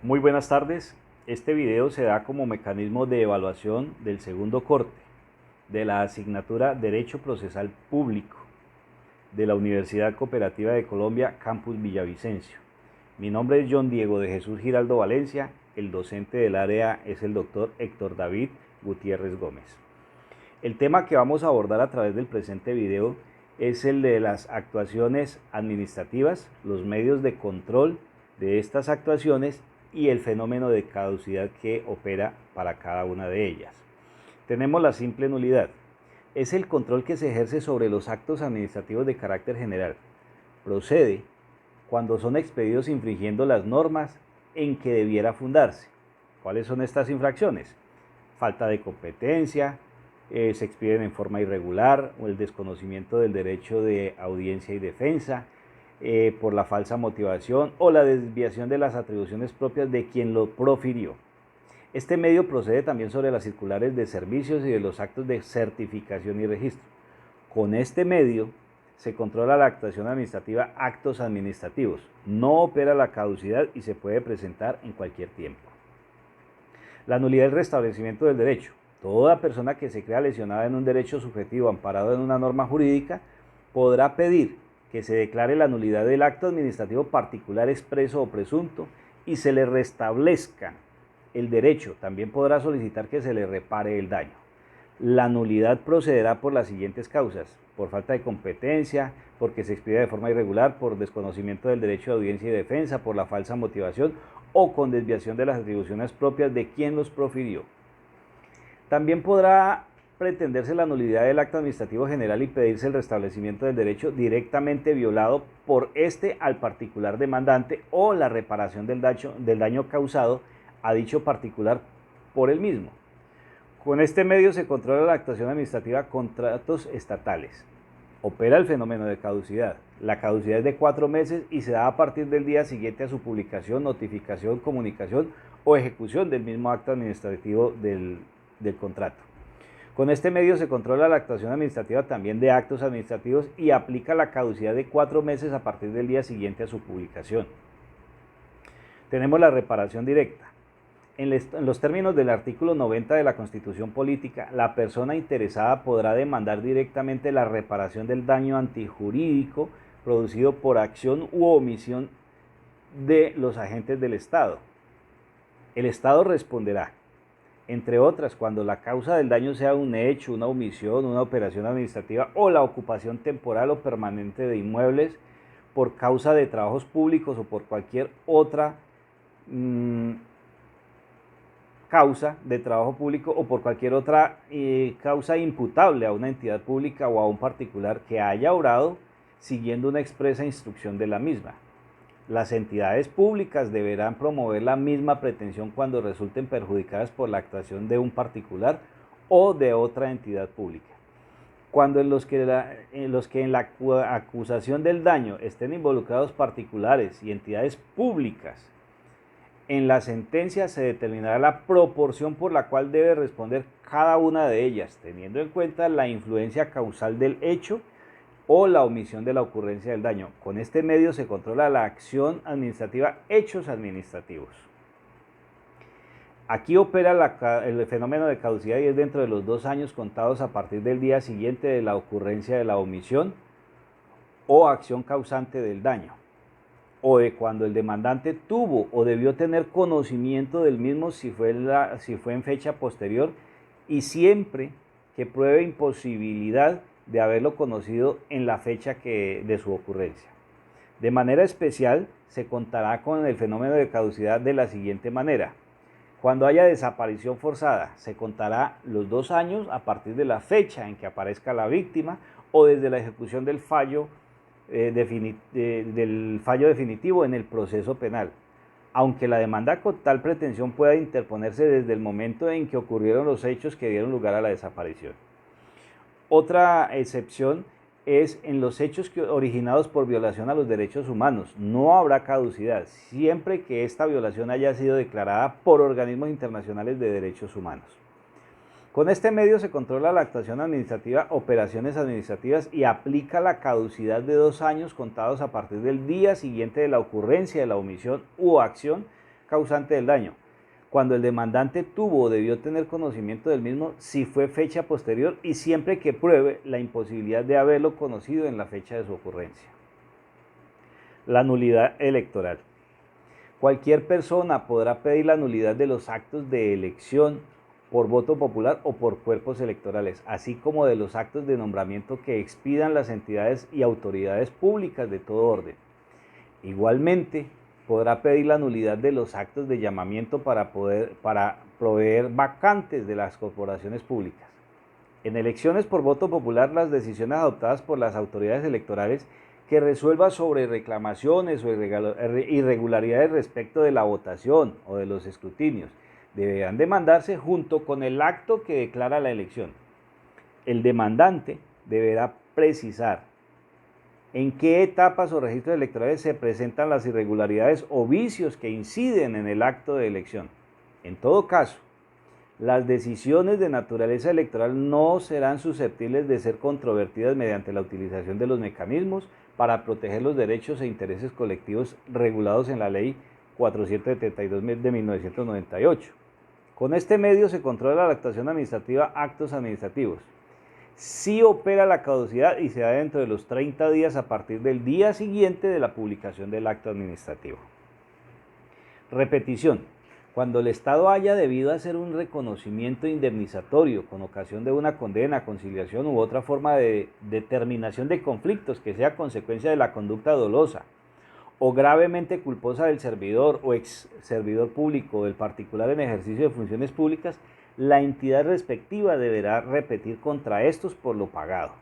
Muy buenas tardes. Este video se da como mecanismo de evaluación del segundo corte de la asignatura Derecho Procesal Público de la Universidad Cooperativa de Colombia, Campus Villavicencio. Mi nombre es John Diego de Jesús Giraldo Valencia. El docente del área es el doctor Héctor David Gutiérrez Gómez. El tema que vamos a abordar a través del presente video es el de las actuaciones administrativas, los medios de control de estas actuaciones y el fenómeno de caducidad que opera para cada una de ellas. Tenemos la simple nulidad. Es el control que se ejerce sobre los actos administrativos de carácter general. Procede cuando son expedidos infringiendo las normas en que debiera fundarse. ¿Cuáles son estas infracciones? Falta de competencia, se expiden en forma irregular o el desconocimiento del derecho de audiencia y defensa, por la falsa motivación o la desviación de las atribuciones propias de quien lo profirió. Este medio procede también sobre las circulares de servicios y de los actos de certificación y registro. Con este medio se controla la actuación administrativa, actos administrativos. No opera la caducidad y se puede presentar en cualquier tiempo. La nulidad y el restablecimiento del derecho. Toda persona que se crea lesionada en un derecho subjetivo amparado en una norma jurídica podrá pedir que se declare la nulidad del acto administrativo particular expreso o presunto y se le restablezca el derecho. También podrá solicitar que se le repare el daño. La nulidad procederá por las siguientes causas: por falta de competencia, porque se expide de forma irregular, por desconocimiento del derecho de audiencia y defensa, por la falsa motivación o con desviación de las atribuciones propias de quien los profirió. También podrá pretenderse la nulidad del acto administrativo general y pedirse el restablecimiento del derecho directamente violado por este al particular demandante o la reparación del daño causado a dicho particular por el mismo. Con este medio se controla la actuación administrativa contratos estatales. Opera el fenómeno de caducidad. La caducidad es de 4 meses y se da a partir del día siguiente a su publicación, notificación, comunicación o ejecución del mismo acto administrativo del contrato. Con este medio se controla la actuación administrativa también de actos administrativos y aplica la caducidad de 4 meses a partir del día siguiente a su publicación. Tenemos la reparación directa. En los términos del artículo 90 de la Constitución Política, la persona interesada podrá demandar directamente la reparación del daño antijurídico producido por acción u omisión de los agentes del Estado. El Estado responderá, entre otras, cuando la causa del daño sea un hecho, una omisión, una operación administrativa o la ocupación temporal o permanente de inmuebles por causa de trabajos públicos o por cualquier otra causa de trabajo público o por cualquier otra causa imputable a una entidad pública o a un particular que haya obrado siguiendo una expresa instrucción de la misma. Las entidades públicas deberán promover la misma pretensión cuando resulten perjudicadas por la actuación de un particular o de otra entidad pública. Cuando en los que en la acusación del daño estén involucrados particulares y entidades públicas, en la sentencia se determinará la proporción por la cual debe responder cada una de ellas, teniendo en cuenta la influencia causal del hecho o la omisión de la ocurrencia del daño. Con este medio se controla la acción administrativa, hechos administrativos. Aquí opera el fenómeno de caducidad y es dentro de los 2 años contados a partir del día siguiente de la ocurrencia de la omisión o acción causante del daño, o de cuando el demandante tuvo o debió tener conocimiento del mismo si fue en fecha posterior y siempre que pruebe imposibilidad de haberlo conocido en la fecha de su ocurrencia. De manera especial, se contará con el fenómeno de caducidad de la siguiente manera. Cuando haya desaparición forzada, se contará los 2 años a partir de la fecha en que aparezca la víctima o desde la ejecución del fallo definitivo en el proceso penal, aunque la demanda con tal pretensión pueda interponerse desde el momento en que ocurrieron los hechos que dieron lugar a la desaparición. Otra excepción es en los hechos originados por violación a los derechos humanos. No habrá caducidad, siempre que esta violación haya sido declarada por organismos internacionales de derechos humanos. Con este medio se controla la actuación administrativa, operaciones administrativas y aplica la caducidad de 2 años contados a partir del día siguiente de la ocurrencia de la omisión u acción causante del daño, cuando el demandante tuvo o debió tener conocimiento del mismo, si fue fecha posterior y siempre que pruebe la imposibilidad de haberlo conocido en la fecha de su ocurrencia. La nulidad electoral. Cualquier persona podrá pedir la nulidad de los actos de elección por voto popular o por cuerpos electorales, así como de los actos de nombramiento que expidan las entidades y autoridades públicas de todo orden. Igualmente, podrá pedir la nulidad de los actos de llamamiento para proveer vacantes de las corporaciones públicas. En elecciones por voto popular, las decisiones adoptadas por las autoridades electorales que resuelva sobre reclamaciones o irregularidades respecto de la votación o de los escrutinios deberán demandarse junto con el acto que declara la elección. El demandante deberá precisar en qué etapas o registros electorales se presentan las irregularidades o vicios que inciden en el acto de elección. En todo caso, las decisiones de naturaleza electoral no serán susceptibles de ser controvertidas mediante la utilización de los mecanismos para proteger los derechos e intereses colectivos regulados en la Ley 472 de 1998. Con este medio se controla la actuación administrativa, actos administrativos. Sí opera la caducidad y se da dentro de los 30 días a partir del día siguiente de la publicación del acto administrativo. Repetición. Cuando el Estado haya debido hacer un reconocimiento indemnizatorio con ocasión de una condena, conciliación u otra forma de determinación de conflictos que sea consecuencia de la conducta dolosa o gravemente culposa del servidor o ex servidor público o del particular en ejercicio de funciones públicas, la entidad respectiva deberá repetir contra estos por lo pagado.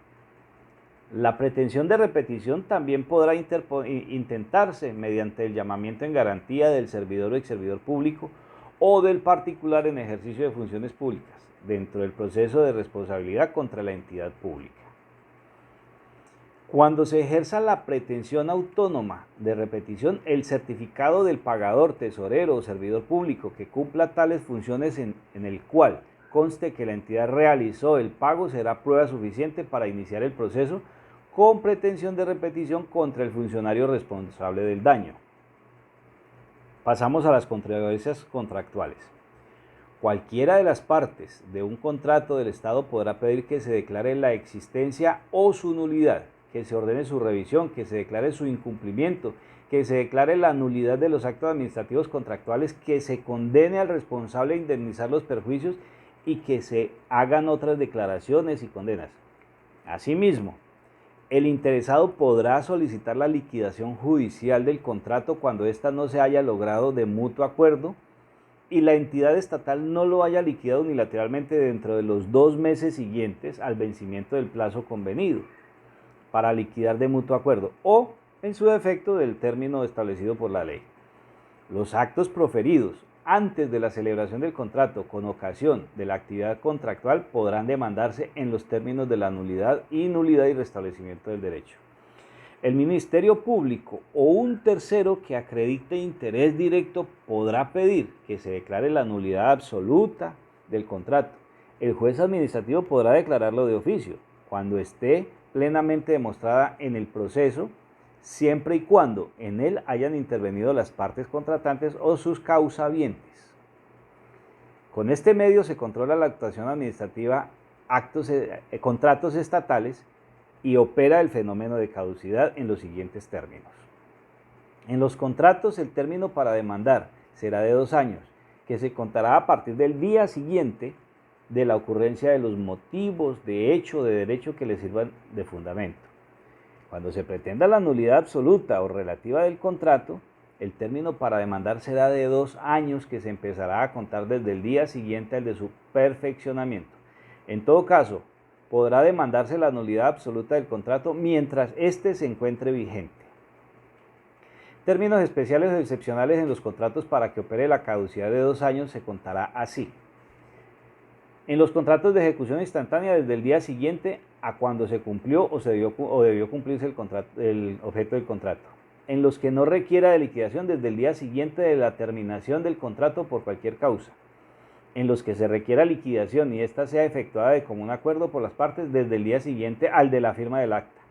La pretensión de repetición también podrá intentarse mediante el llamamiento en garantía del servidor o ex servidor público o del particular en ejercicio de funciones públicas, dentro del proceso de responsabilidad contra la entidad pública. Cuando se ejerza la pretensión autónoma de repetición, el certificado del pagador, tesorero o servidor público que cumpla tales funciones en el cual conste que la entidad realizó el pago será prueba suficiente para iniciar el proceso con pretensión de repetición contra el funcionario responsable del daño. Pasamos a las controversias contractuales. Cualquiera de las partes de un contrato del Estado podrá pedir que se declare la existencia o su nulidad, que se ordene su revisión, que se declare su incumplimiento, que se declare la nulidad de los actos administrativos contractuales, que se condene al responsable a indemnizar los perjuicios y que se hagan otras declaraciones y condenas. Asimismo, el interesado podrá solicitar la liquidación judicial del contrato cuando ésta no se haya logrado de mutuo acuerdo y la entidad estatal no lo haya liquidado unilateralmente dentro de los 2 meses siguientes al vencimiento del plazo convenido para liquidar de mutuo acuerdo o, en su defecto, del término establecido por la ley. Los actos proferidos antes de la celebración del contrato con ocasión de la actividad contractual podrán demandarse en los términos de la nulidad y restablecimiento del derecho. El Ministerio Público o un tercero que acredite interés directo podrá pedir que se declare la nulidad absoluta del contrato. El juez administrativo podrá declararlo de oficio cuando esté plenamente demostrada en el proceso, siempre y cuando en él hayan intervenido las partes contratantes o sus causavientes. Con este medio se controla la actuación administrativa, contratos estatales y opera el fenómeno de caducidad en los siguientes términos. En los contratos el término para demandar será de 2 años, que se contará a partir del día siguiente de la ocurrencia de los motivos de hecho o de derecho que le sirvan de fundamento. Cuando se pretenda la nulidad absoluta o relativa del contrato, el término para demandar será de 2 años que se empezará a contar desde el día siguiente al de su perfeccionamiento. En todo caso, podrá demandarse la nulidad absoluta del contrato mientras éste se encuentre vigente. Términos especiales o excepcionales en los contratos para que opere la caducidad de 2 años se contará así. En los contratos de ejecución instantánea desde el día siguiente a cuando se cumplió o debió cumplirse el objeto del contrato. En los que no requiera de liquidación desde el día siguiente de la terminación del contrato por cualquier causa. En los que se requiera liquidación y ésta sea efectuada de común acuerdo por las partes desde el día siguiente al de la firma del acta.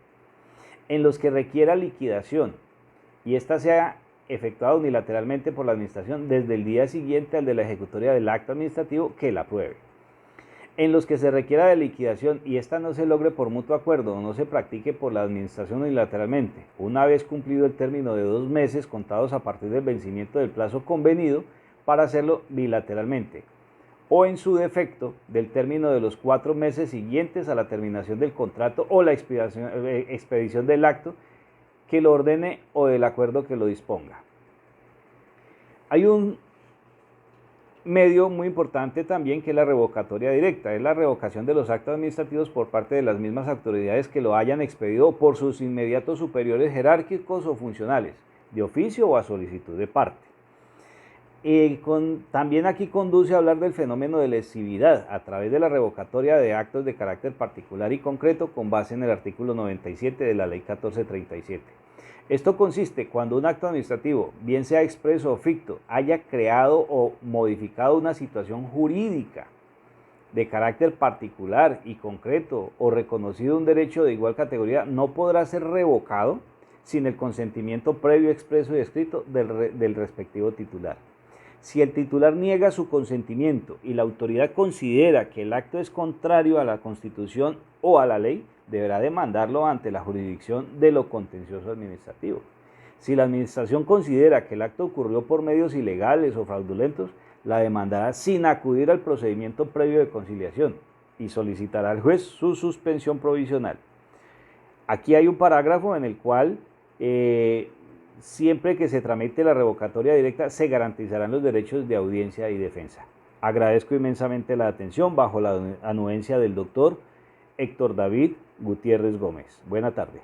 En los que requiera liquidación y ésta sea efectuada unilateralmente por la Administración desde el día siguiente al de la ejecutoria del acto administrativo que la apruebe. En los que se requiera de liquidación y ésta no se logre por mutuo acuerdo o no se practique por la Administración unilateralmente, una vez cumplido el término de 2 meses contados a partir del vencimiento del plazo convenido para hacerlo bilateralmente, o en su defecto del término de los 4 meses siguientes a la terminación del contrato o la expedición del acto que lo ordene o del acuerdo que lo disponga. Hay un medio muy importante también que es la revocatoria directa, es la revocación de los actos administrativos por parte de las mismas autoridades que lo hayan expedido por sus inmediatos superiores jerárquicos o funcionales, de oficio o a solicitud de parte. También aquí conduce a hablar del fenómeno de lesividad a través de la revocatoria de actos de carácter particular y concreto con base en el artículo 97 de la Ley 1437. Esto consiste cuando un acto administrativo, bien sea expreso o ficto, haya creado o modificado una situación jurídica de carácter particular y concreto o reconocido un derecho de igual categoría, no podrá ser revocado sin el consentimiento previo, expreso y escrito del respectivo titular. Si el titular niega su consentimiento y la autoridad considera que el acto es contrario a la Constitución o a la ley, deberá demandarlo ante la jurisdicción de lo contencioso administrativo. Si la administración considera que el acto ocurrió por medios ilegales o fraudulentos, la demandará sin acudir al procedimiento previo de conciliación y solicitará al juez su suspensión provisional. Aquí hay un parágrafo en el cual siempre que se tramite la revocatoria directa se garantizarán los derechos de audiencia y defensa. Agradezco inmensamente la atención bajo la anuencia del doctor Héctor David Gutiérrez Gómez. Buena tarde.